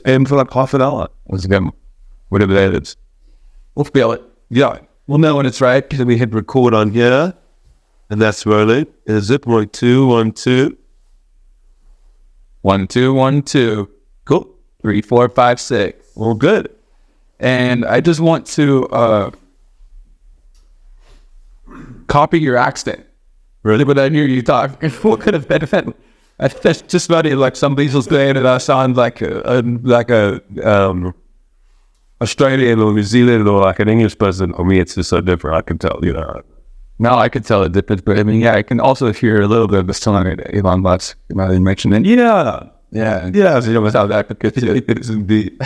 aim for like half an hour. Once again, whatever that is. We'll feel it. Yeah. We'll know when it's right because we hit record on here. And that's rolling. Is it 1, 2, 1, 2? 1, 2, 1, 2. Cool. 3, 4, 5, 6. All good. And I just want to copy your accent. Really? But I hear you talk. What could have been? That's just funny. Like some people saying that I sound like a Australian or New Zealand or like an English person. For me, it's just so different. I can tell, you know. No, I could tell it different, but I mean, yeah, I can also hear a little bit of the song that Elon Musk mentioned it. Yeah. So, you know, South Africa, it's indeed.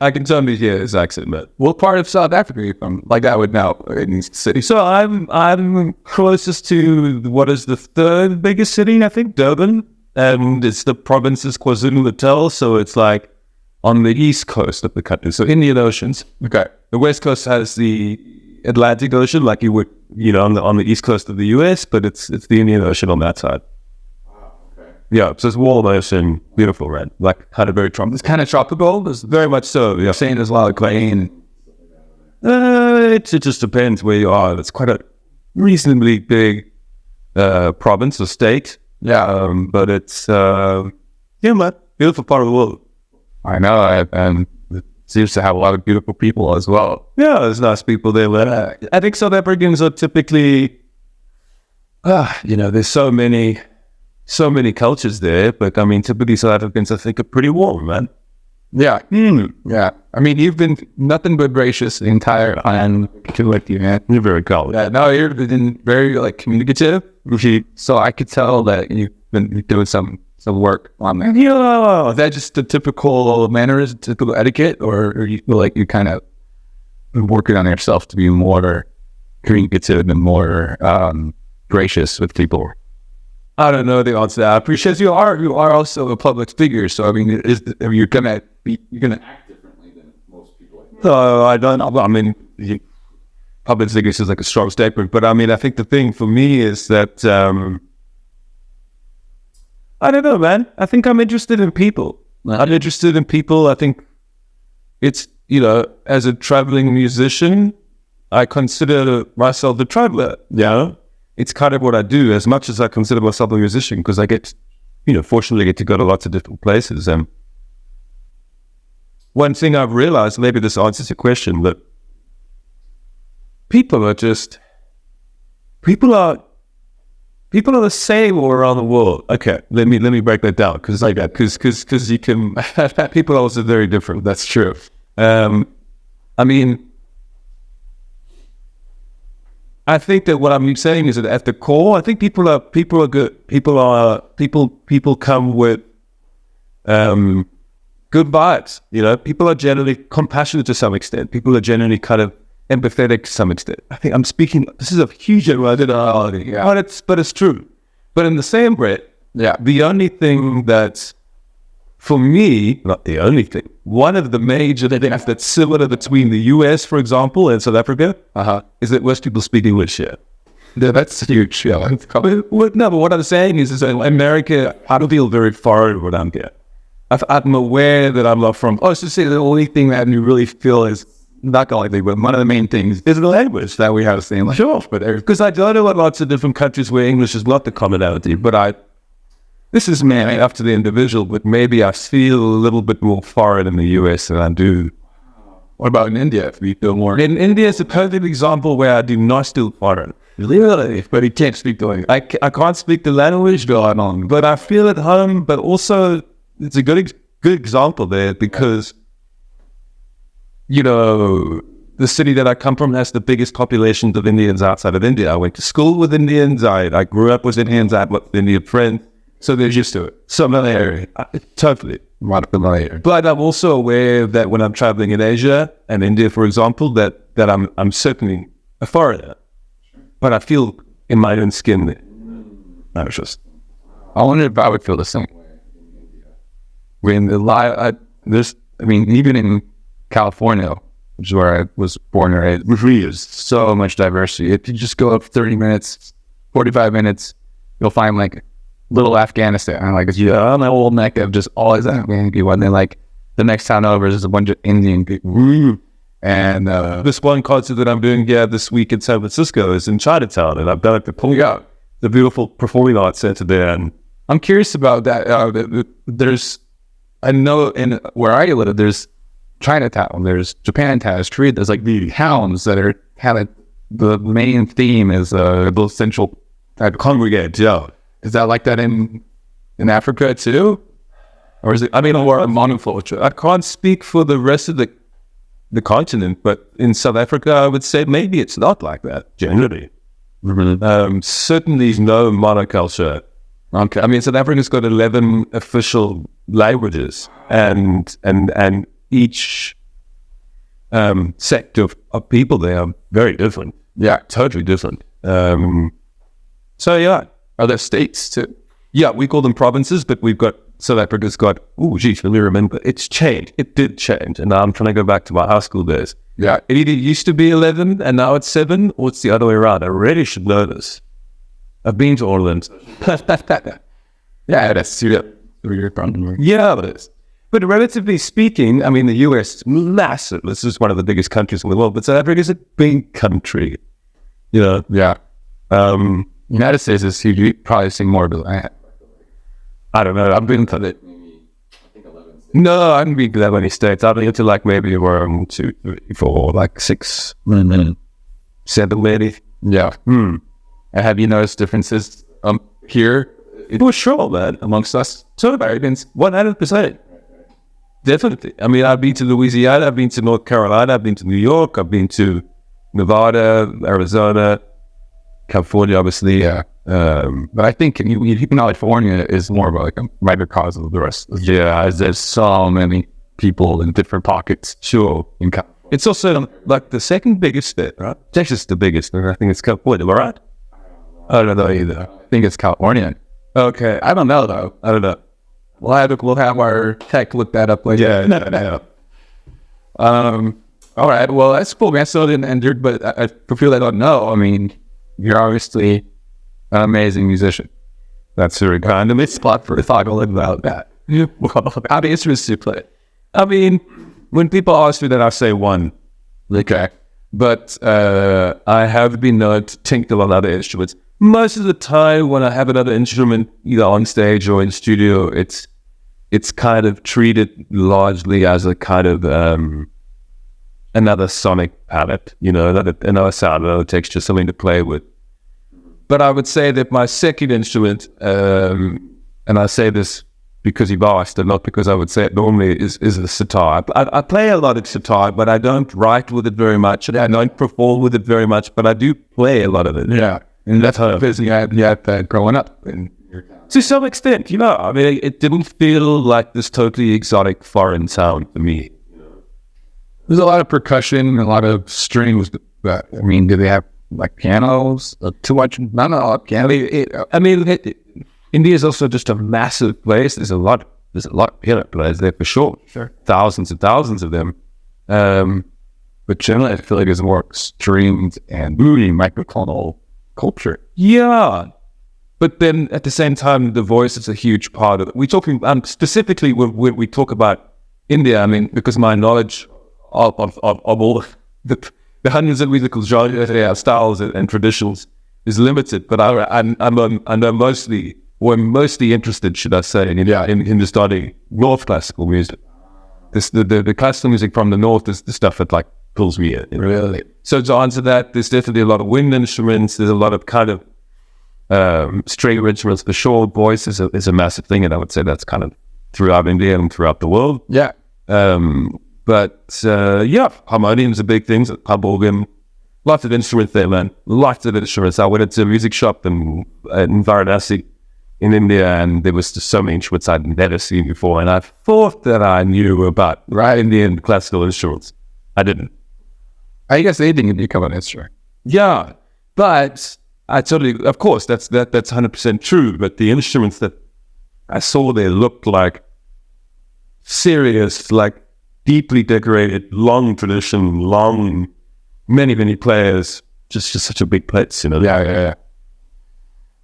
I can tell me here his accent, but what part of South Africa are you from? Like I would know in these cities. So I'm closest to what is the third biggest city, I think, Durban, and it's the province is KwaZulu-Natal, so it's like on the east coast of the country, so Indian Oceans. Okay, the west coast has the Atlantic Ocean, like you would, you know, on the east coast of the US, but it's the Indian Ocean on that side. Wow, okay. Yeah, so it's warm ocean, beautiful, right? Like kind of very tropical. It's kind of tropical. It's very much so. Yeah, saying there's a lot of rain. It just depends where you are. It's quite a reasonably big province or state. Yeah, but it's man, beautiful part of the world. I know, and it seems to have a lot of beautiful people as well. Yeah, there's nice people there. I think South Africans are typically, you know, there's so many cultures there, but I mean, typically South Africans, I think, are pretty warm, man. Yeah. Yeah. I mean, you've been nothing but gracious the entire time to what you had. You're very cool. Yeah, no, you've been very like communicative. So I could tell that you've been doing some work on that. Yeah. Is that just the typical manners, typical etiquette, or you feel like you kind of working on yourself to be more communicative and more gracious with people? I don't know the answer to that. Because you are also a public figure, so I mean, you're gonna act differently than most people. I don't. I mean, public figures is like a strong statement, but I mean, I think the thing for me is that I don't know, man. I think I'm interested in people. I'm interested in people. I think it's, you know, as a traveling musician, I consider myself a traveler. Yeah. It's kind of what I do, as much as I consider myself a musician, because I get, you know, fortunately get to go to lots of different places. And one thing I've realized, maybe this answers your question, but people are the same all around the world. Okay, let me break that down, because you can people are also very different. That's true. I mean, I think that what I'm saying is that at the core, I think people are good. People come with good vibes. You know, people are generally compassionate to some extent. People are generally kind of empathetic to some extent. I think I'm speaking. This is a huge generality, but it's true. But in the same breath, the only thing that's, for me, not the only thing, one of the major things that's similar between the US, for example, and South Africa, is that most people speak English here. Yeah, that's huge. Yeah. No, but what I'm saying is that in America, I don't feel very foreign when I'm here. I'm aware that I'm not from, it's to say the only thing that you really feel is, not the only thing, but one of the main things is the language that we have seen. Like, sure. But because I don't know lots of different countries where English is not the commonality, but this is me, up to the individual, but maybe I feel a little bit more foreign in the US than I do. What about in India? If you feel more? In India, it's a perfect example where I do not feel foreign. Really? But you can't speak the language. I can't speak the language, but I feel at home. But also, it's a good example there because, you know, the city that I come from has the biggest population of Indians outside of India. I went to school with Indians. I grew up with Indians. I have Indian friends. So they're used to it. Familiarity. Totally. Not familiar. But I'm also aware that when I'm traveling in Asia and India, for example, that I'm certainly a foreigner. But I feel in my own skin there. I wonder if I would feel the same way in India. When even in California, which is where I was born and raised, there's so much diversity. If you just go up 30 minutes, 45 minutes, you'll find like little Afghanistan, like on the old Mecca of just all these Afghan people, and then like the next town over is a bunch of Indian people. And this one concert that I'm doing here this week in San Francisco is in Chinatown, and I've done it before. Yeah, the beautiful performing arts center there. And I'm curious about that. I know in where I live, there's Chinatown, there's Japantown Street. There's like the towns that are kind of the main theme is those central type congregate. yeah, Is that like that in Africa too, or is it? I mean, or a monoculture? I can't speak for the rest of the continent, but in South Africa, I would say maybe it's not like that generally. Certainly no monoculture. Okay. I mean, South Africa's got 11 official languages, and each sect of people there are very different. Yeah. Totally different. So yeah, Are there states too? yeah, we call them provinces, but we've got South Africa's got. Oh, geez, let me remember. It's changed. It did change, and now I'm trying to go back to my high school days. Yeah. It either used to be 11 and now it's 7, or it's the other way around. I really should know this. I've been to all of them. Yeah, that's your problem. Yeah, it is. But relatively speaking, I mean, the US is massive. This is one of the biggest countries in the world, but South Africa is a big country. You know? Yeah. United States is huge. You probably seen more, but I don't know. I've been to it. No, I haven't been to that many states. I've been to like maybe 1, 2, 3, 4, like 6, 7 maybe. yeah. And have you noticed differences here? For sure, man. Amongst us? So Americans, 100%. Definitely. I mean, I've been to Louisiana, I've been to North Carolina, I've been to New York, I've been to Nevada, Arizona, California, obviously. Yeah. But I think even California is more of like a microcosm of the rest. Yeah, There's so many people in different pockets. sure. In California. It's also like the second biggest state, right? Texas is the biggest, and I think it's California, am I right? I don't know either. I think it's California. Okay, I don't know though. I don't know. We'll have our tech look that up later. Yeah, no. All right. Well, that's cool, man. So but for people that don't know, I mean, you're obviously an amazing musician. That's very kind of me. Spot for a thought about that. Yeah. How many instruments do you play? I mean, when people ask me that, I say one. Okay. But I have been known to tinkle on other instruments. Most of the time when I have another instrument, either on stage or in studio, it's kind of treated largely as a kind of another sonic palette, you know, another sound, another texture, something to play with. But I would say that my second instrument, and I say this because you've asked and not because I would say it normally, is the sitar. I play a lot of sitar, but I don't write with it very much, and I don't perform with it very much, but I do play a lot of it. Yeah. And that's how you had that growing up. To some extent, you know, I mean, it didn't feel like this totally exotic foreign sound to me. There's a lot of percussion, a lot of strings. But, I mean, do they have like pianos? Too much? Not a lot of piano. I mean, India is also just a massive place. There's a lot of piano players there for sure. Sure. Thousands and thousands of them. But generally, I feel like it's more streamed and moody microtonal culture. Yeah. But then at the same time, the voice is a huge part of it. We're talking specifically when we talk about India, I mean, because my knowledge of all the hundreds of musical genres, styles and traditions is limited. But I'm mostly interested, should I say, in studying North classical music. The classical music from the North is the stuff that like pulls me in. Really? So to answer that, there's definitely a lot of wind instruments. There's a lot of kind of string instruments for sure. Voice is a massive thing, and I would say that's kind of throughout India and throughout the world. Yeah. But harmonium's a big thing. Pub organ, lots of instruments there, man. Lots of instruments. I went into a music shop in Varanasi in India, and there was just so many instruments I'd never seen before, and I thought that I knew about Indian classical instruments. I didn't. I guess anything can become an instrument. Yeah, but I totally, of course, that's 100% true. But the instruments that I saw there looked like serious, like deeply decorated, long tradition, many players, just such a big place, you know. Yeah.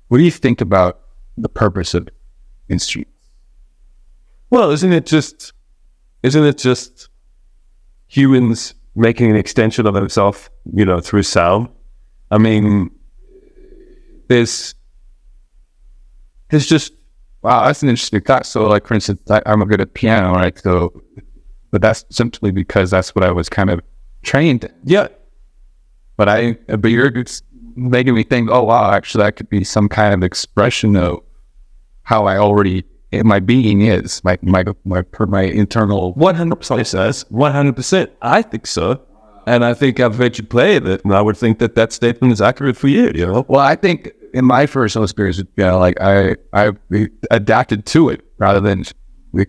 What do you think about the purpose of instruments? Well, isn't it just isn't it just humans making an extension of themselves, through sound? I mean, there's just, wow, that's an interesting thought. So, like, for instance, I'm good at piano, right? So, but that's simply because that's what I was kind of trained in. yeah. But you're making me think, oh wow, actually that could be some kind of expression of how my being is, my internal. 100% says 100%. I think so, and I think I've heard you play it, and I would think that statement is accurate for you. Well, I think in my personal experience, like I adapted to it rather than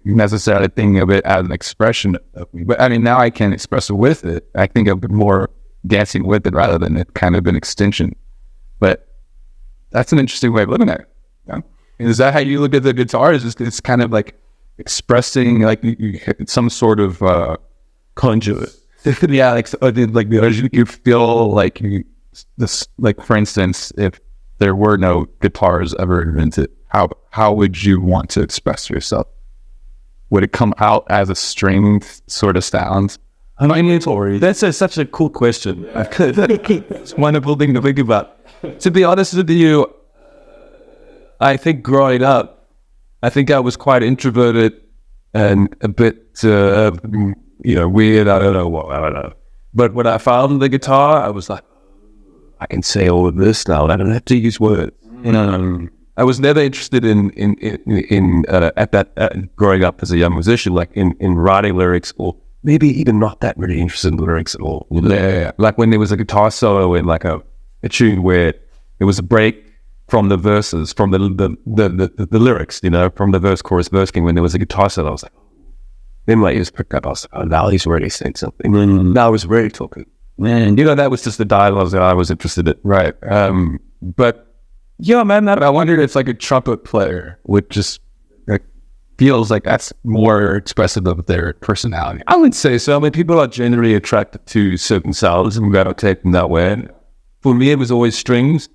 necessarily thinking of it as an expression of me. But I mean, now I can express it with it. I think of it more dancing with it rather than it kind of an extension. But that's an interesting way of looking at it. Yeah? Is that how you look at the guitar? Is it's kind of like expressing like some sort of Conduit? yeah, like you feel like this, like for instance, if there were no guitars ever invented, how would you want to express yourself? Would it come out as a string sort of sound? That's such a cool question. It's a wonderful thing to think about. To be honest with you, I think growing up, I think I was quite introverted and a bit, weird. I don't know. But when I found the guitar, I was like, I can say all of this now. I don't have to use words. I was never interested in growing up as a young musician, like in writing lyrics, or maybe even not that really interested in lyrics at all. Yeah. Like when there was a guitar solo in like a tune where there was a break from the verses, from the lyrics, from the verse, chorus, verse king. When there was a guitar solo, I was like, then my ears picked up. I was like, oh, now he's really saying something. Now he's really talking. Man, that was just the dialogue that I was interested in. Right. But yeah, man, I wondered if like a trumpet player would just feels like that's more expressive of their personality. I would say so. I mean, people are generally attracted to certain sounds and gravitate in that way. For me, it was always strings.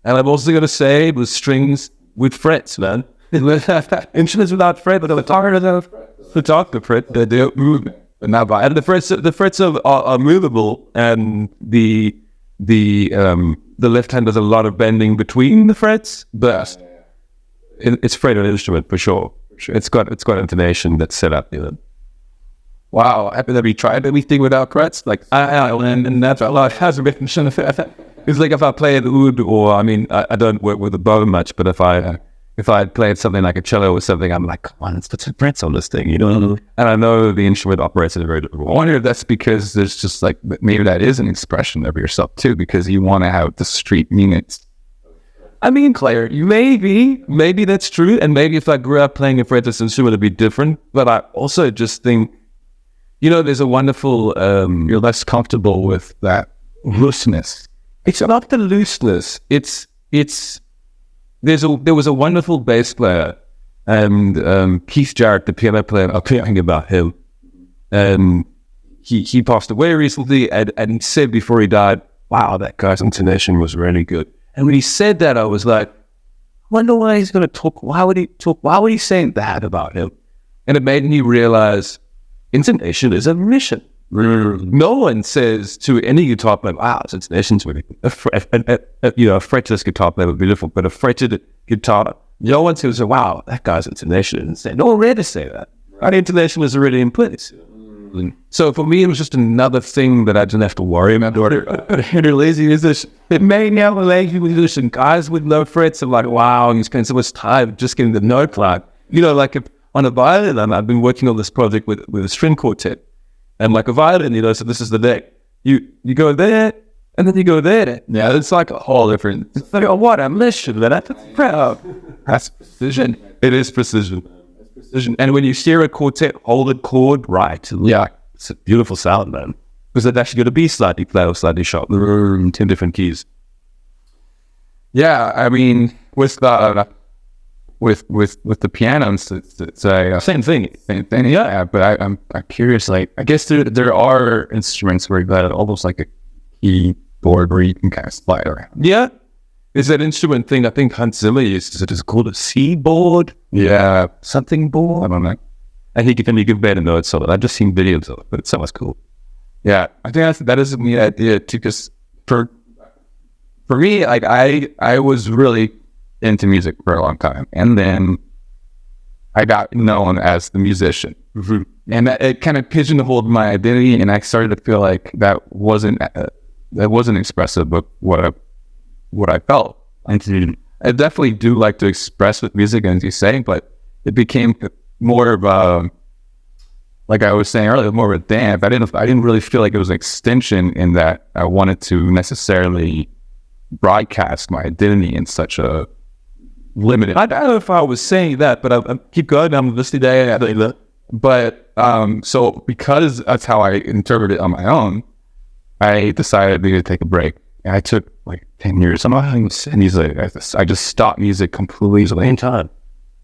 And I'm also going to say it was strings with frets, man. Instruments without frets, but the guitar doesn't have frets. They don't move. And the frets are movable, and the left hand does a lot of bending between the frets, but it's fretted instrument for sure. It's got intonation that's set up. Wow, have you tried anything without frets? Like and that's a lot has written. It's like if I play the oud, or I don't work with the bow much, but if I played something like a cello or something, I'm like, come on, let's put some frets on this thing, And I know the instrument operates in a very different way. I wonder if that's because there's just like, maybe that is an expression of yourself too, because you want to have discrete meanings. I mean, Claire, maybe that's true. And maybe if I grew up playing a fretless instrument, it'd be different. But I also just think, there's a wonderful, you're less comfortable with that looseness. It's not the looseness. There was a wonderful bass player, and Keith Jarrett, the piano player. I'm talking about him, and he passed away recently. And he said before he died, "Wow, that guy's intonation was really good." And when he said that, I was like, "I wonder why he's going to talk. Why would he talk? Why would he say that about him?" And it made me realize intonation is a mission. No one says to any guitar player, "Wow, his intonation's really good." A fretless guitar player would be different, but a fretted guitar, no one says, "Wow, that guy's intonation is insane." No one rare to say that. Our intonation is already in place. So for me, it was just another thing that I didn't have to worry about. Lazy musician. It made me out a lazy musician. Guys with no frets are like, wow, and you spend so much time just getting the note line. Like if on a violin, I've been working on this project with a string quartet. And like a violin, so this is the neck. You go there, and then you go there. Yeah, it's like a whole different. It's like, oh, what a mission! That's precision. It is precision. And when you hear a quartet hold a chord right, yeah, it's a beautiful sound, man. Because it's actually going to be slightly flat or slightly sharp. 10 different keys. Yeah, I mean, with the pianos, it's a same thing. Yeah, but I'm curious. Like, I guess there are instruments where you've got almost like a keyboard where you can kind of slide around. Yeah, is that instrument thing? I think Hans Zimmer uses it. It's called a C board. Yeah, something board. I don't know. and he can bear the notes of it. I've just seen videos of it, but it sounds cool. Yeah, I think that is a neat idea too. Because for me, like I was really into music for a long time, and then I got known as the musician, and it kind of pigeonholed my identity, and I started to feel like that wasn't expressive of what I felt. And I definitely do like to express with music, as you say, but it became more of a, like I was saying earlier, more of a dance. I didn't really feel like it was an extension in that I wanted to necessarily broadcast my identity in such a limited. I don't know if I was saying that, but I keep going. I'm listening to it. But so because that's how I interpret it on my own, I decided to take a break. And I took like 10 years. I just stopped music completely. Same time.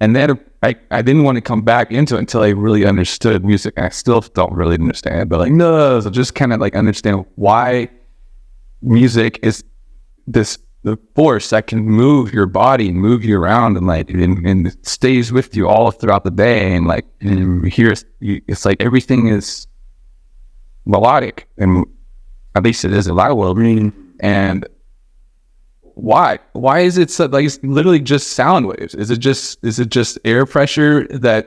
And then I didn't want to come back into it until I really understood music. And I still don't really understand it, but like, no, so just kind of like understand why music is the force that can move your body and move you around, and like, and it stays with you all throughout the day. And like, and here it's like everything is melodic, and at least it is in my world. And why is it so, like, it's literally just sound waves? Is it just air pressure that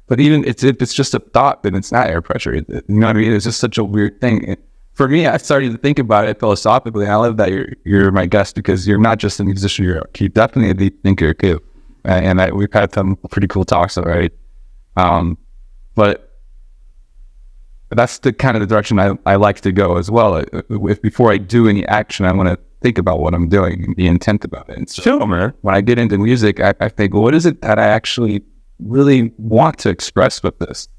but even if it's just a thought, then it's not air pressure. You know what I mean? It's just such a weird thing. For me, I started to think about it philosophically. I love that you're my guest, because you're not just a musician, you're definitely a deep thinker too. And we've had some pretty cool talks already. But that's the kind of the direction I like to go as well. If before I do any action, I want to think about what I'm doing and be intent about it. And so sure, man. When I get into music, I think, well, what is it that I actually really want to express with this?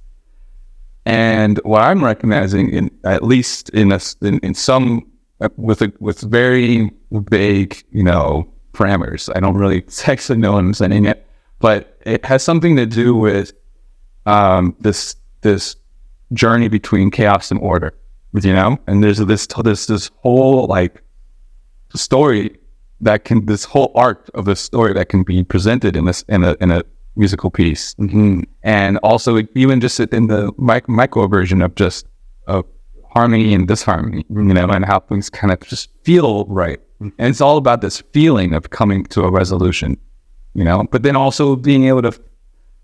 And what I'm recognizing, at least in some with very vague, parameters. I don't really actually know what I'm saying it, but it has something to do with this journey between chaos and order, and there's this whole like story this whole arc of the story that can be presented in a musical piece. And also even just in the micro version of just of harmony and disharmony, and how things kind of just feel right. And it's all about this feeling of coming to a resolution, but then also being able to,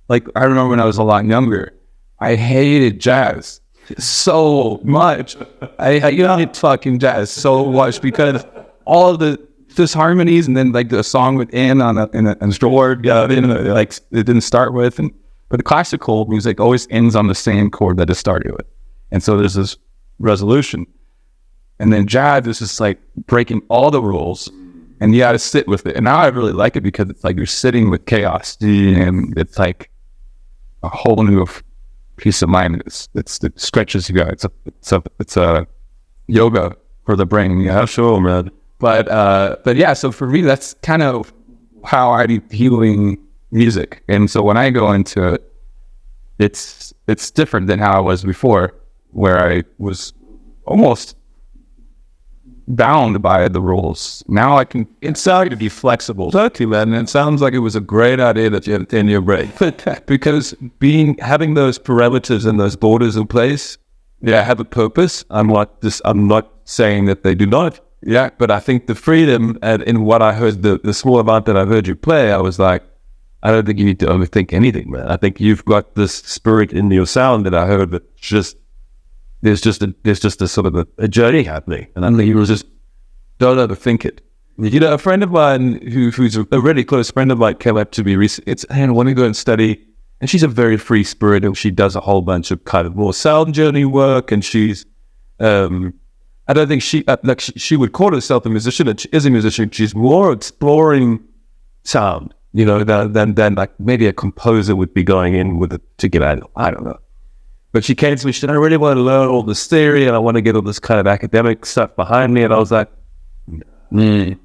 like, I remember when I was a lot younger, I hated jazz so much. I hated fucking jazz so much because all of the disharmonies, and then like the song would end on a chord, like it didn't start with, but the classical music always ends on the same chord that it started with, and so there's this resolution. And then jazz is just like breaking all the rules, and you got to sit with it. And now I really like it because it's like you're sitting with chaos, and it's like a whole new peace of mind. It stretches you out. It's a yoga for the brain. Yeah, sure, man. But yeah, so for me, that's kind of how I'm viewing music. And so when I go into it, it's different than how I was before, where I was almost bound by the rules. Now I can, it's starting to be flexible. Totally, man. And it sounds like it was a great idea that you had in your brain. Because having those parameters and those borders in place, have a purpose. I'm not saying that they do not. Yeah, but I think the freedom, and in what I heard, the small amount that I heard you play, I was like, I don't think you need to overthink anything, man. I think you've got this spirit in your sound that I heard that there's just a sort of a journey happening, and I think you just don't overthink it. A friend of mine who's a really close friend of mine came up to me recently. I want to go and study, and she's a very free spirit, and she does a whole bunch of kind of more sound journey work, and she's I don't think she would call herself a musician, and she is a musician. She's more exploring sound, than like maybe a composer would be going in with it to get out. I don't know. But she came to me, she said, I really want to learn all this theory, and I want to get all this kind of academic stuff behind me. And I was like, And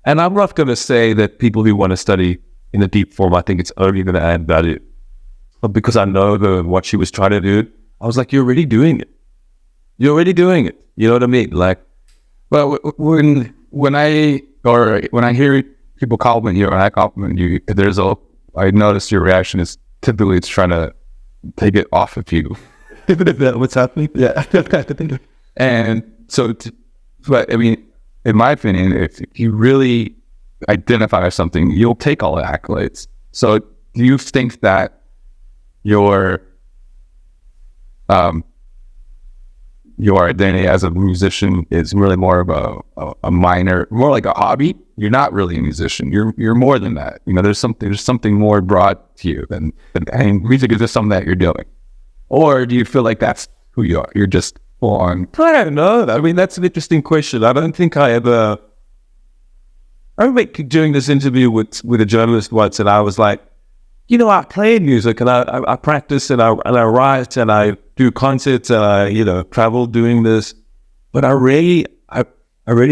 I'm not going to say that people who want to study in a deep form, I think it's only going to add value. But because I know what she was trying to do, I was like, you're already doing it. You're already doing it. You know what I mean? Like, well, when I hear people compliment you, or I compliment you, I notice your reaction is typically it's trying to take it off of you. What's happening? Yeah. And so, but I mean, in my opinion, if you really identify something, you'll take all the accolades. So do you think that your identity as a musician is really more of a minor, more like a hobby? You're not really a musician. You're more than that. You know, there's something more broad to you than music is just something that you're doing. Or do you feel like that's who you are? You're just full on. I don't know. I mean, that's an interesting question. I don't think I remember doing this interview with a journalist once, and I was like, you know, I play music and I practice and I write and I do concerts and I, travel doing this. But I really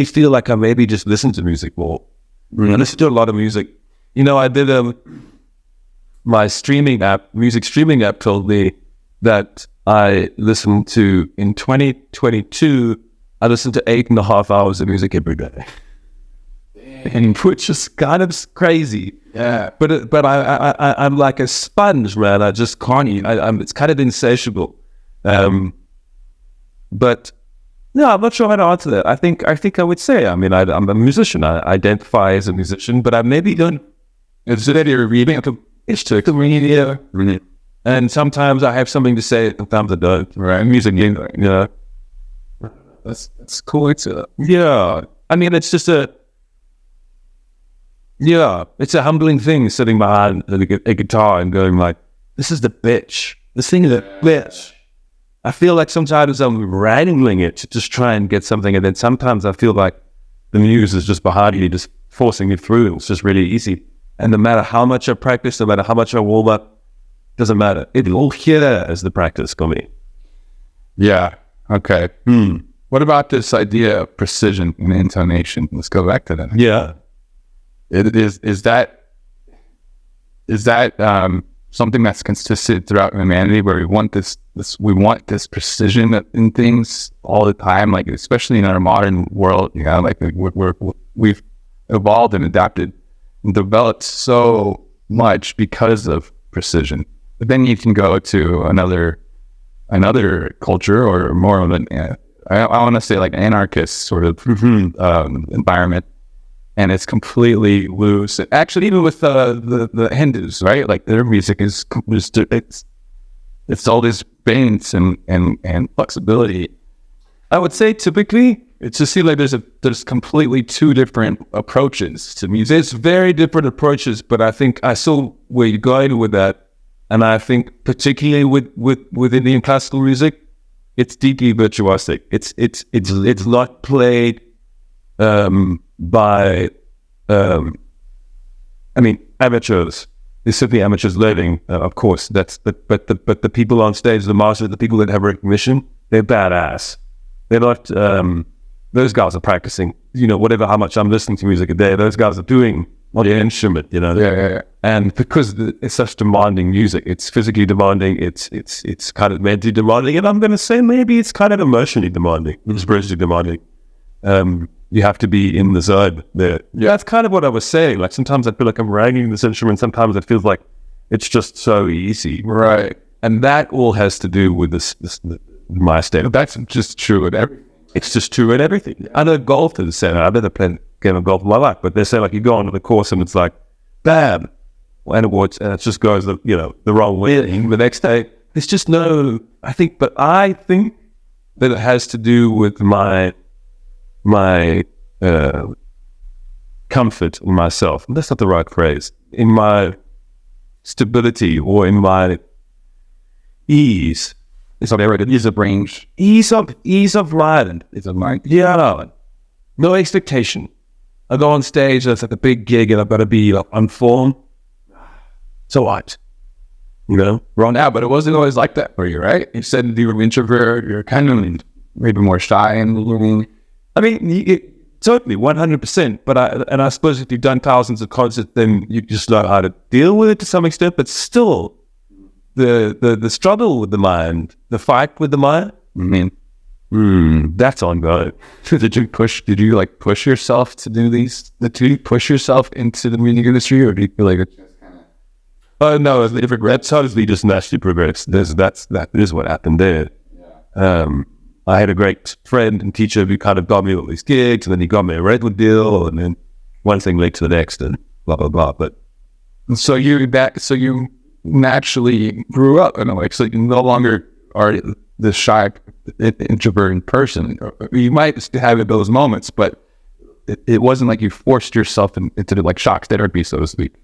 feel like I maybe just listen to music more. I listen to a lot of music. I did my music streaming app told me that I listened to, in 2022, I listened to 8.5 hours of music every day. And which is kind of crazy. Yeah. But I'm like a sponge, man. I just can't eat. It's kind of insatiable. But no, I'm not sure how to answer that. I think I would say, I'm a musician. I identify as a musician, but I maybe don't. It's that you're reading it's to media. And sometimes I have something to say, sometimes I don't. Right. Music, That's cool. Yeah. I mean, it's just it's a humbling thing sitting behind a guitar and going like, this is the bitch. This thing is a bitch. I feel like sometimes I'm wrangling it to just try and get something, and then sometimes I feel like the muse is just behind me, just forcing me through. It's just really easy. And no matter how much I practice, no matter how much I warm up, doesn't matter. It's all here as the practice for me. Yeah. Okay. What about this idea of precision and intonation? Let's go back to that. Yeah. Is that something that's consistent throughout humanity, where we want this precision in things all the time, like especially in our modern world, like we've evolved and adapted and developed so much because of precision. But then you can go to another culture, or more of an I want to say like anarchist sort of environment. And it's completely loose. Actually, even with the Hindus, right? Like their music is it's all this balance and flexibility. I would say typically it's just like there's completely two different approaches to music. There's very different approaches, but I think I saw where you're going with that, and I think particularly with Indian classical music, it's deeply virtuosic. It's not played by amateurs. There's certainly amateurs learning, of course. But the people on stage, the masters, the people that have recognition, they're badass. They're not. Those guys are practicing. How much I'm listening to music a day, those guys are doing on the instrument. Yeah. And because it's such demanding music, it's physically demanding. It's kind of mentally demanding, and I'm going to say maybe it's kind of emotionally demanding, spiritually demanding. You have to be in the zone there. Yeah. That's kind of what I was saying. Like sometimes I feel like I'm wrangling this instrument. Sometimes it feels like it's just so easy. Right. And that all has to do with my state. That's just true with everything. It's just true in everything. Yeah. I know golfers say, I've never played a game of golf in my life, but they say like you go onto the course and it's like, bam, and it just goes the wrong way. The next day, there's just no. I think that it has to do with my comfort in myself. And that's not the right phrase. In my stability or in my ease. It's ease of range. Ease of mind. Ease of mind. Yeah. No expectation. I go on stage, it's like a big gig and I've got to be on form. So what? Wrong now, but it wasn't always like that for you, right? You said you were an introvert, you're kind of maybe more shy and totally, 100%. But I suppose if you've done thousands of concerts, then you just know how to deal with it to some extent. But still, the struggle with the mind, the fight with the mind, that's ongoing. Did you push yourself to do these? Did you push yourself into the music industry, or do you feel like it's just kind of? Oh no, it's different. That's totally just naturally progressed. That is what happened there. I had a great friend and teacher who kind of got me all these gigs, and then he got me a Redwood deal, and then one thing led to the next, and blah blah blah. But so you naturally grew up in a way, so you no longer are the shy introverted person. You might have those moments, but it wasn't like you forced yourself into like shock therapy, so to speak.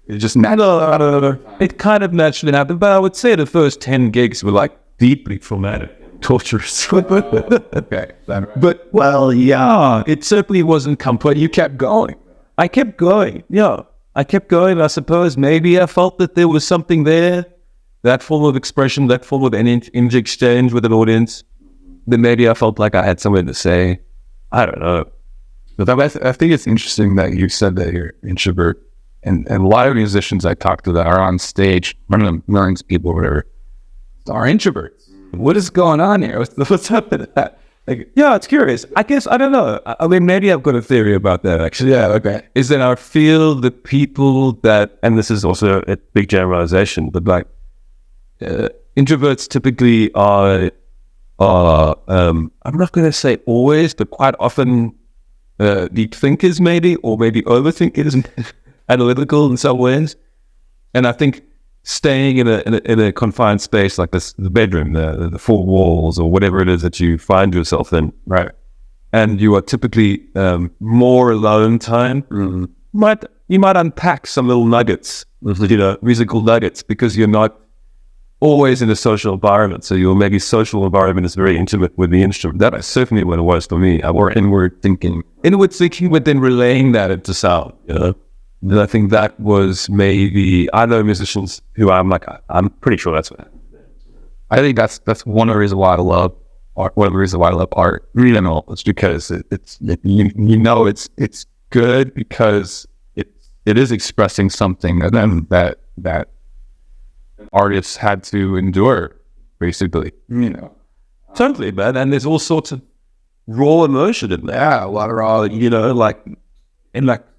It just naturally. It kind of naturally happened, but I would say the first 10 gigs were like deeply traumatic. Torturous. Okay. But, well, yeah, it certainly wasn't comfort. You kept going. I kept going. Yeah, I kept going. I suppose maybe I felt that there was something there, that form of expression, that form of energy exchange with an audience, that maybe I felt like I had something to say. I don't know. But I think it's interesting that you said that you're introvert. And a lot of musicians I talk to that are on stage, millions of people or whatever, are introverts. What is going on here? What's up with that? Like, yeah, it's curious. I guess, I don't know. I mean, maybe I've got a theory about that, actually. Yeah, okay. Is that I feel the people that, and this is also a big generalization, but like, introverts typically are I'm not going to say always, but quite often deep thinkers maybe, or maybe overthinkers, analytical in some ways. And I think staying in a confined space like this, the bedroom, the four walls, or whatever it is that you find yourself in, right? And you are typically more alone time. You might unpack some little nuggets, musical nuggets, because you're not always in a social environment. So your maybe social environment is very intimate with the instrument. That is certainly what it was for me. Or inward thinking, but then relaying that into sound. And I think that was maybe, I know musicians who I'm pretty sure that's what happened. I think that's one of the reasons why I love art. One of the reasons why I love art, really, and all, it's because it's good because it is expressing something that artists had to endure, basically. Totally, man. And there's all sorts of raw emotion in there. Yeah, a lot of raw,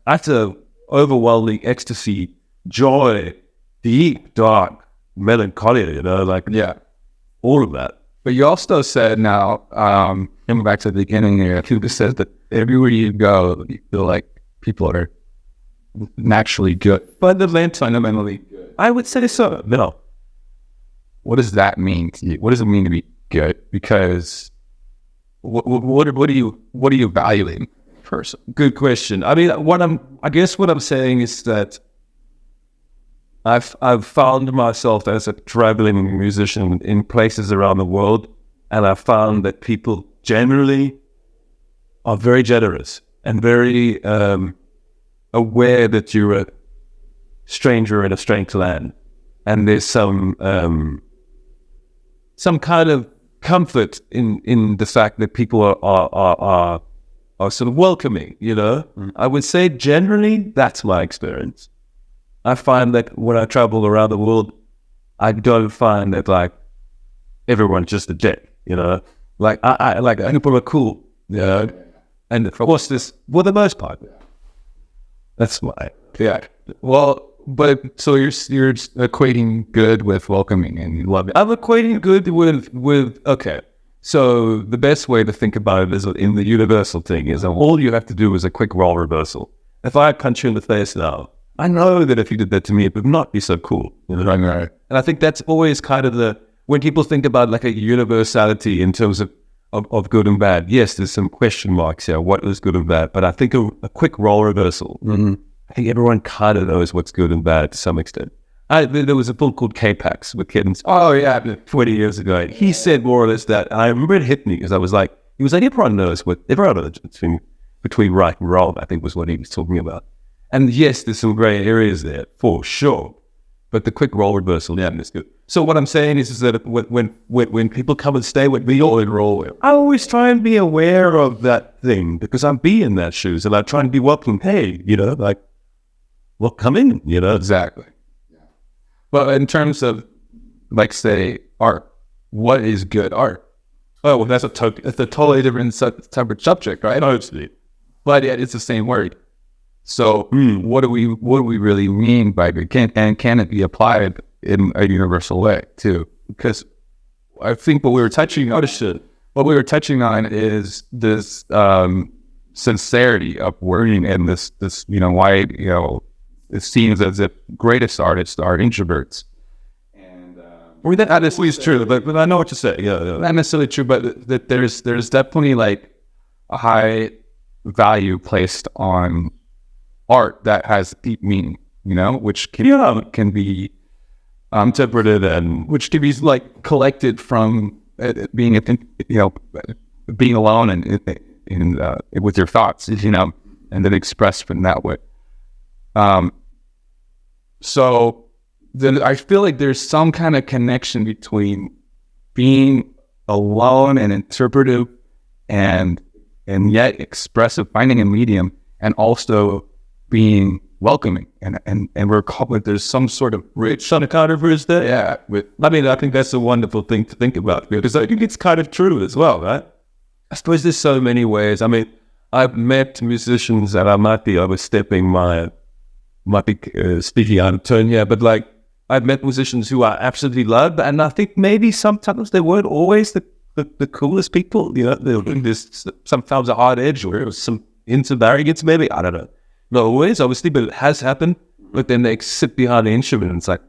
utter overwhelming ecstasy, joy, deep, dark melancholy, all of that. But you also said now, coming back to the beginning here, you said that everywhere you go, you feel like people are naturally good. Fundamentally good. I would say so. No. What does that mean to you? What does it mean to be good? Because what are you valuing? Person. Good question. I mean, what I'm saying is that I've found myself as a traveling musician in places around the world, and I've found that people generally are very generous and very aware that you're a stranger in a strange land, and there's some kind of comfort in the fact that people are sort of welcoming, I would say generally that's my experience. I find that when I travel around the world, I don't find that like everyone's just a dick, like I like people are cool, and of course this for the most part. That's why. Yeah. Well, but so you're equating good with welcoming and loving. I'm equating good with okay. So the best way to think about it is in the universal thing is all you have to do is a quick role reversal. If I punch you in the face now, I know that if you did that to me, it would not be so cool. Right. And I think that's always kind of when people think about like a universality in terms of good and bad. Yes, there's some question marks here. What is good and bad? But I think a quick role reversal. I think everyone kind of knows what's good and bad to some extent. There was a book called K-Pax with kittens. Oh, yeah. 20 years ago. He said more or less that, and I remember it hit me because he was like, everyone knows between right and wrong, I think was what he was talking about. And yes, there's some gray areas there, for sure. But the quick role reversal, is good. So what I'm saying is that when people come and stay with me or in role, I always try and be aware of that thing because I'm in that shoes and I try and be welcome. Hey, well, come in, Exactly. But in terms of, like, say, art, what is good art? Oh, well, that's a totally different type of subject, right? Totally. But yet it's the same word. So what do we really mean by good? Can it be applied in a universal way too? Because I think what we were touching on is this sincerity of wording, and this why it seems as if greatest artists are introverts. And that is true, but I know what you're saying. Yeah. Not necessarily true, but that there's definitely like a high value placed on art that has deep meaning, which can be interpreted, and which can be like collected from being alone and with your thoughts, and then expressed from that way. So then I feel like there's some kind of connection between being alone and interpretive and yet expressive, finding a medium, and also being welcoming. And we're called, there's some sort of rich kind of verse there. Yeah. I think that's a wonderful thing to think about, because I think it's kind of true as well, right? I suppose there's so many ways. I mean, I've met musicians, and I might be overstepping speaking out of turn here, but like, I've met musicians who I absolutely love, and I think maybe sometimes they weren't always the coolest people. They were doing this, sometimes a hard edge or some hints of arrogance, maybe. I don't know. Not always, obviously, but it has happened. But then they sit behind the instrument, and it's like,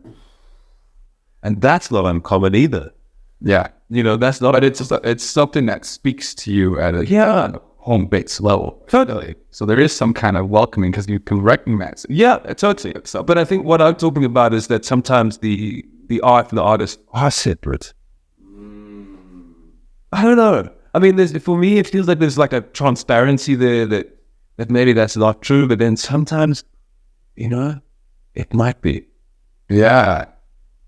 and that's not uncommon either. Yeah. That's not. But it's something that speaks to you at a home base level. Totally. So there is some kind of welcoming because you can recognize it. Yeah, totally. So, but I think what I'm talking about is that sometimes the art and the artist are separate. I don't know. I mean, for me, it feels like there's like a transparency there that maybe that's not true, but then sometimes, it might be. Yeah.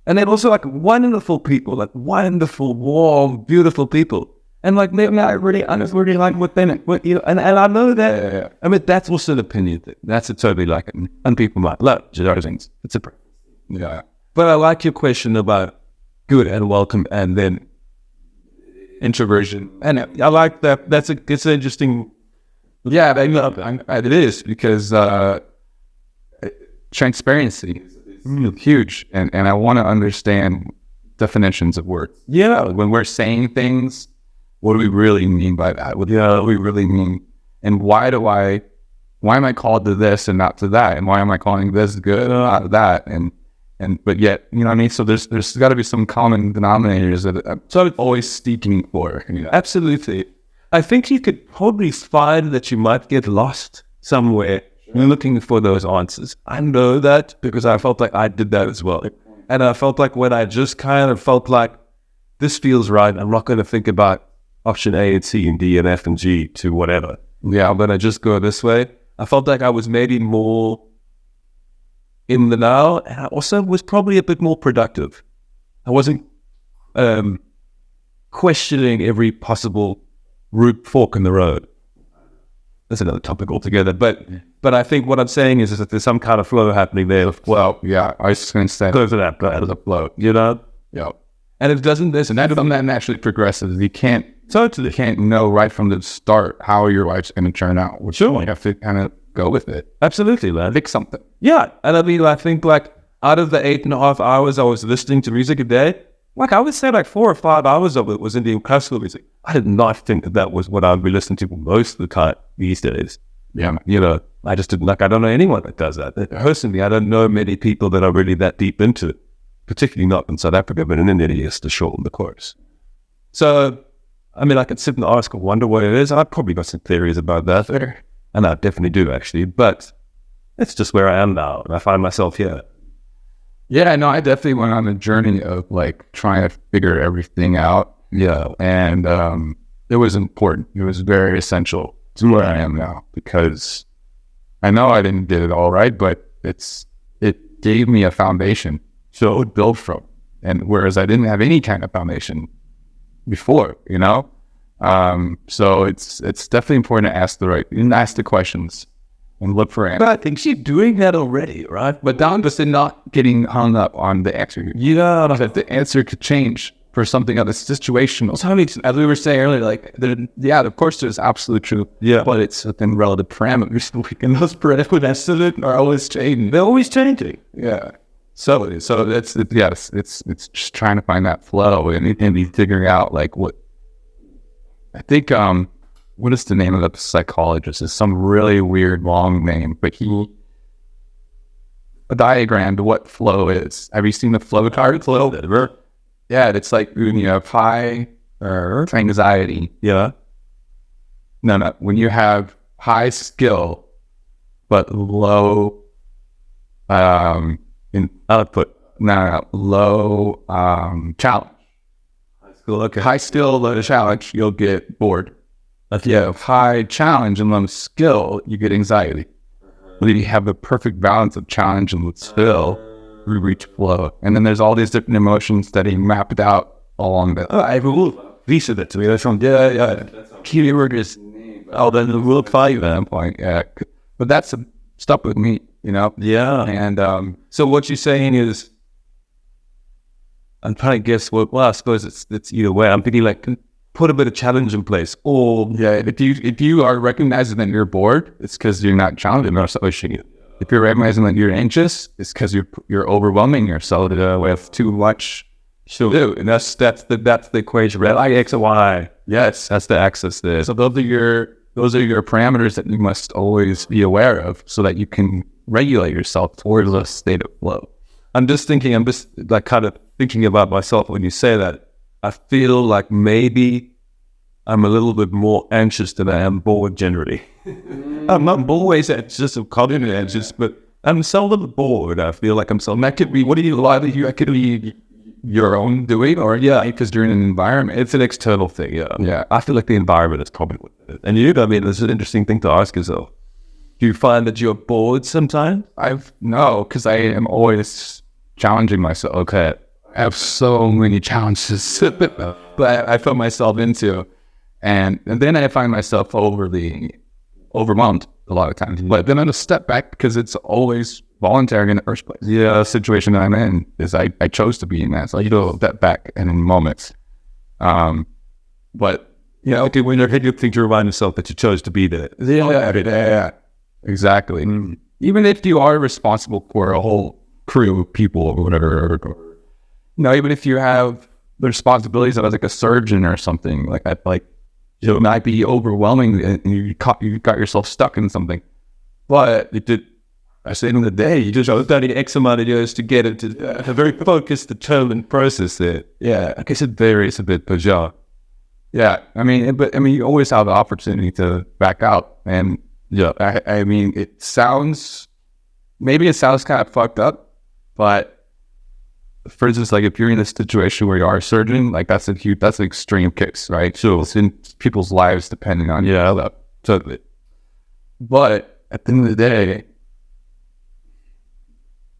And then also like wonderful people, like wonderful, warm, beautiful people. And like maybe I really like what they, and I know that. Yeah. I mean, that's also an opinion thing. That's a totally like it. And people might love other things. It's a preference. Yeah. But I like your question about good and welcome, and then introversion. And I like that. It's an interesting. Yeah, it is, because transparency is huge, and I want to understand definitions of words. Yeah, when we're saying things, what do we really mean by that? What do we really mean? And why am I called to this and not to that? And why am I calling this good and not that? But yet, you know what I mean? So there's got to be some common denominators that I'm sort of always seeking for. Absolutely. I think you could probably find that you might get lost somewhere looking for those answers. I know that because I felt like I did that as well. And I felt like when I just kind of felt like this feels right, I'm not going to think about option A and C and D and F and G to whatever. Yeah, I'm going to just go this way. I felt like I was maybe more in the now, and I also was probably a bit more productive. I wasn't questioning every possible route fork in the road. That's another topic altogether. But I think what I'm saying is that there's some kind of flow happening there. Well, yeah, I was just going to say close it up. There's a flow, Yeah. And it doesn't. Listen, that's something that naturally progresses. You can't know right from the start how your life's going to turn out. Sure, you have to kind of go with it. Absolutely, man. Pick something. Yeah, and I mean, I think like out of the 8.5 hours I was listening to music a day, like I would say like 4 or 5 hours of it was Indian classical music. I did not think that was what I'd be listening to most of the time these days. Yeah, I just didn't I don't know anyone that does that. Personally, I don't know many people that are really that deep into it, particularly not in South Africa, but in India, just to shorten the course. So, I mean, I could sit and ask and wonder what it is. I've probably got some theories about that there, and I definitely do actually, but it's just where I am now, and I find myself here. Yeah, no, I definitely went on a journey of like trying to figure everything out. Yeah, and it was important. It was very essential to where I am now, because I know I didn't get it all right, but it gave me a foundation to build from. And whereas I didn't have any kind of foundation before, so it's definitely important to ask the questions and look for answers. But I think she's doing that already, right? But down to not getting hung up on the answer. Yeah, that the answer could change for something that's situational. As we were saying earlier, like, of course there's absolute truth, but it's within relative parameters. And those parameters are always changing. They're always changing. Yeah. So it's just trying to find that flow and figuring out like what I think. What is the name of the psychologist? It's some really weird long name, but he diagrammed what flow is. Have you seen the flow chart? Flow. Yeah, it's like when you have high anxiety. Yeah. No. When you have high skill but low in output. Low challenge. High skill, okay. High skill, low challenge, you'll get bored. If you have high challenge and low skill, you get anxiety. But if you have the perfect balance of challenge and skill, you reach flow. And then there's all these different emotions that he mapped out along the. I will research it to me. That's on. Yeah. Keyword is. Then we'll apply you at that point. Yeah, but that's stuff with me, you know. Yeah. And so what you're saying is, I'm trying to guess what. Well, I suppose it's either way. I'm thinking like, put a bit of challenge in place, or if you are recognizing that you're bored, it's because you're not challenging yourself. If you're recognizing that you're anxious, it's because you're overwhelming yourself with too much to do, and that's the equation. Right? Like X and Y. Yes, that's the axis there. So those are your parameters that you must always be aware of, so that you can regulate yourself towards a state of flow. I'm just like kind of thinking about myself when you say that. I feel like maybe I'm a little bit more anxious than I am bored generally. I'm always anxious, I'm constantly anxious, but I'm seldom bored. I feel like I'm seldom. That could be, that could be your own doing, or because you're in an environment. It's an external thing, Yeah. I feel like the environment is probably what it is. And this is an interesting thing to ask yourself. Do you find that you're bored sometimes? No, because I am always challenging myself. Okay. I have so many challenges but I put myself into, and then I find myself overly overwhelmed a lot of times. But then I just step back because it's always voluntary in the first place. Yeah, the situation that I'm in is I chose to be in that, so I step back and in moments. But when you're hit, you think to remind yourself that you chose to be there. Yeah, exactly. Mm. Even if you are responsible for a whole crew of people or whatever. Even if you have the responsibilities of like a surgeon or something like that, it might be overwhelming and you got yourself stuck in something. But at the end of the day, you just studied X amount of years to get into a very focused, determined process there. Yeah, I guess it varies a bit per job. Yeah, you always have the opportunity to back out, and it sounds kind of fucked up, but. For instance, like if you're in a situation where you are a surgeon, like that's an extreme case, right? So it's in people's lives depending on that. Totally. But at the end of the day,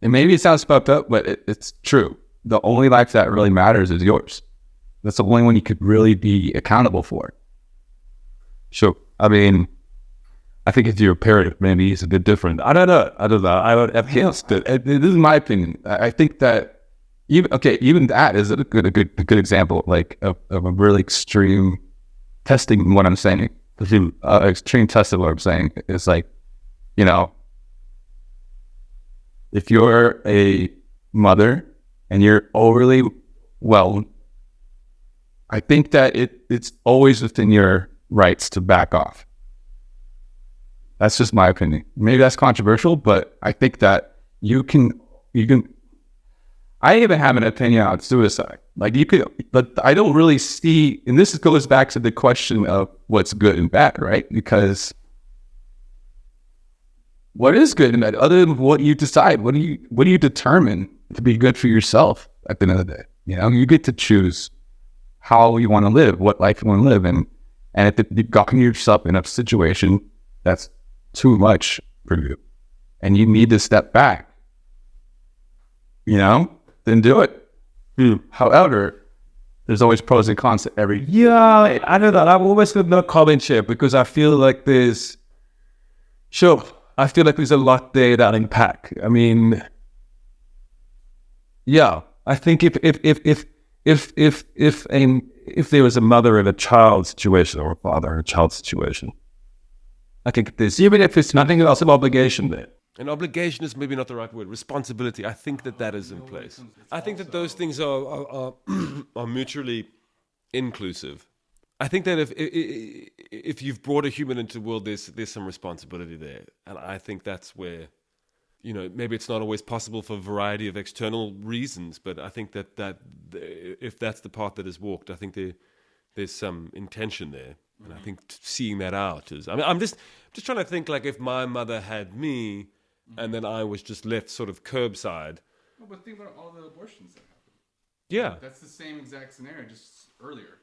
and maybe it sounds fucked up, but it's true. The only life that really matters is yours. That's the only one you could really be accountable for. Sure. I think if you're a parent, maybe it's a bit different. I don't know. I don't have hints. This is my opinion. I think that. Even that is a good example, like of a really extreme testing. What I'm saying, extreme test of what I'm saying is like, if you're a mother and you're overly well, I think that it's always within your rights to back off. That's just my opinion. Maybe that's controversial, but I think that you can. I even have an opinion on suicide. Like you could, but I don't really see, and this goes back to the question of what's good and bad, right? Because what is good and bad, other than what you decide, what do you determine to be good for yourself at the end of the day? You get to choose how you want to live, what life you want to live, and if you've gotten yourself in a situation that's too much for you, and you need to step back, then do it. However, there's always pros and cons to every. Yeah, I know that. I've always got no comment here because I feel like there's a lot there that unpack. I think if if there was a mother in a child situation or a father in a child situation, I think there's, even if it's nothing else, an obligation there. An obligation is maybe not the right word. Responsibility. I think that is in place. I think that those things are are mutually inclusive. I think that if you've brought a human into the world, there's some responsibility there, and I think that's where, maybe it's not always possible for a variety of external reasons, but I think that if that's the path that is walked, I think there's some intention there, and I think seeing that out is. I mean, I'm just trying to think, like, if my mother had me, and then I was just left sort of curbside. No, but think about all the abortions that happened. Yeah, that's the same exact scenario, just earlier.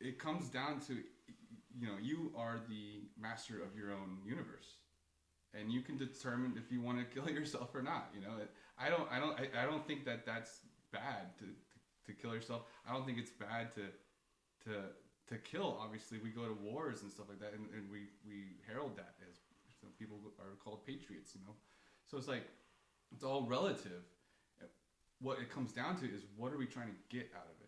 It comes down to, you are the master of your own universe, and you can determine if you want to kill yourself or not. I don't think that that's bad to kill yourself. I don't think it's bad to kill. Obviously, we go to wars and stuff like that, and we herald that as some people are called patriots. So it's like, it's all relative. What it comes down to is, what are we trying to get out of it?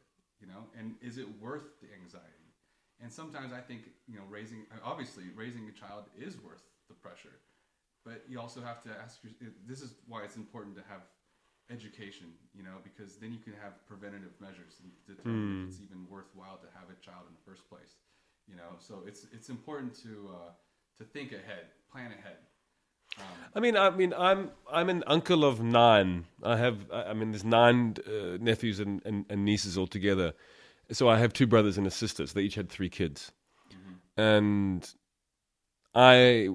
And is it worth the anxiety? And sometimes I think, raising a child is worth the pressure, but you also have to ask this is why it's important to have education, because then you can have preventative measures and determine if it's even worthwhile to have a child in the first place. So it's important to think ahead, plan ahead. I'm an uncle of 9. There's 9 nephews and nieces altogether. So I have 2 brothers and a sister. So they each had 3 kids. Mm-hmm. And I,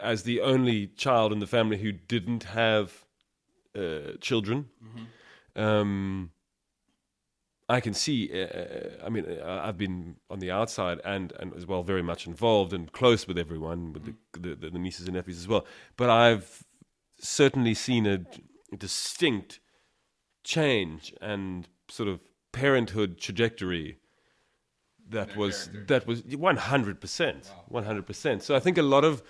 as the only child in the family who didn't have children, I can see, I've been on the outside and as well very much involved and close with everyone, with the nieces and nephews as well. But I've certainly seen a distinct change and sort of parenthood trajectory that was 100%. Wow. 100%. So I think a lot of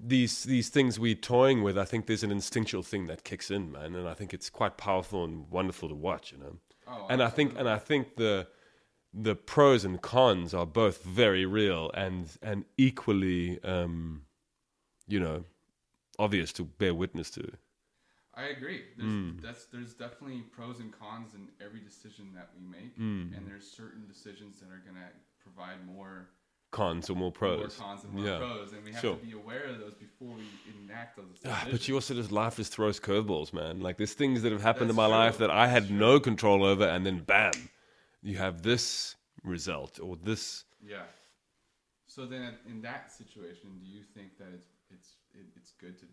these things we're toying with, I think there's an instinctual thing that kicks in, man. And I think it's quite powerful and wonderful to watch, Oh, and I think the pros and cons are both very real and equally, obvious to bear witness to. I agree. There's definitely pros and cons in every decision that we make, and there's certain decisions that are going to provide more cons or more pros. More cons and more pros, and we have to be aware of those before we enact those decisions. But you also life just throws curveballs, man. Like, there's things that have happened in my life that I had no control over, and then bam, you have this result or this. Yeah. So then, in that situation, do you think that it's good to,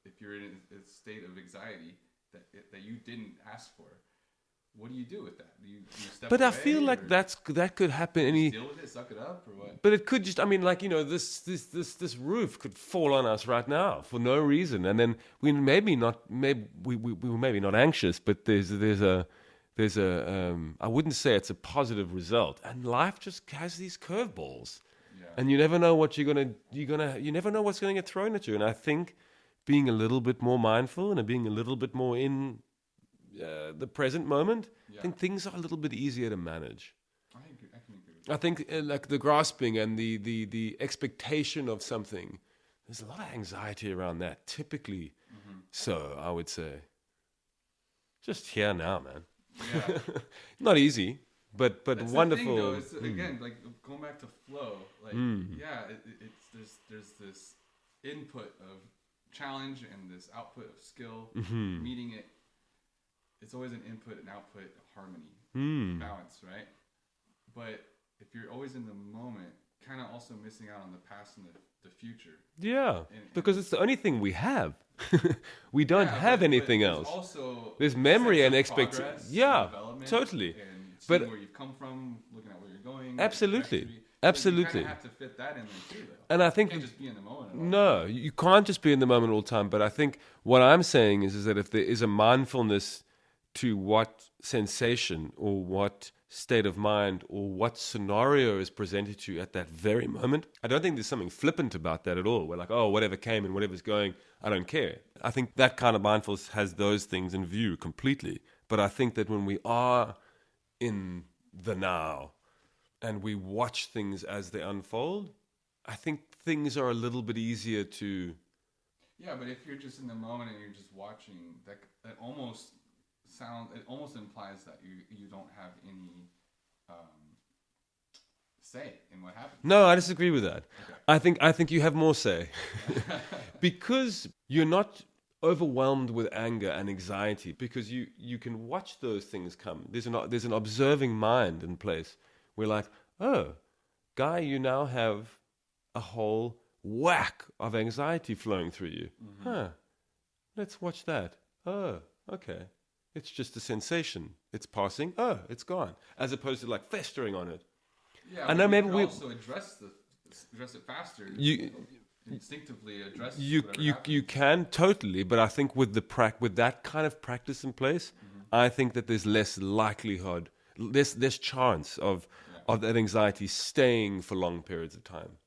if you're in a state of anxiety that you didn't ask for? What do you do with that? Do you step away? But I feel like that could happen. Deal with it, suck it up, or what? But it could just, this roof could fall on us right now for no reason, and then we were maybe not anxious, but there's a I wouldn't say it's a positive result, and life just has these curveballs, and you never know what you never know what's going to get thrown at you, and I think being a little bit more mindful and being a little bit more in the present moment, I think things are a little bit easier to manage. I can agree with that. I think like the grasping and the expectation of something, there's a lot of anxiety around that, typically. So I would say, just here now, man. Yeah. Not easy, but That's wonderful. The thing, though, again, like going back to flow, like there's this input of challenge and this output of skill, meeting it. It's always an input and output harmony, balance, right? But if you're always in the moment, kind of also missing out on the past and the future. Yeah, because it's the only thing we have. We don't have anything else. Also, there's memory and expectation. Yeah, totally. And seeing where you've come from, looking at where you're going. Absolutely. So you kind of have to fit that in there too, though. And I think you can't just be in the moment. No, you can't just be in the moment all the time. But I think what I'm saying is that if there is a mindfulness to what sensation or what state of mind or what scenario is presented to you at that very moment, I don't think there's something flippant about that at all. We're like, oh, whatever came and whatever's going, I don't care. I think that kind of mindfulness has those things in view completely. But I think that when we are in the now and we watch things as they unfold, I think things are a little bit easier to... Yeah, but if you're just in the moment and you're just watching, that almost implies that you don't have any say in what happens. No, I disagree with that. Okay. I think you have more say. Because you're not overwhelmed with anger and anxiety, because you can watch those things come. There's an observing mind in place. We're like, oh, Guy, you now have a whole whack of anxiety flowing through you. Mm-hmm. Huh. Let's watch that. Oh, okay. It's just a sensation. It's passing. Oh, it's gone. As opposed to like festering on it. Yeah, I know maybe we also address it faster. Instinctively address. You can totally, but I think with that kind of practice in place, I think that there's less likelihood, less chance of that anxiety staying for long periods of time.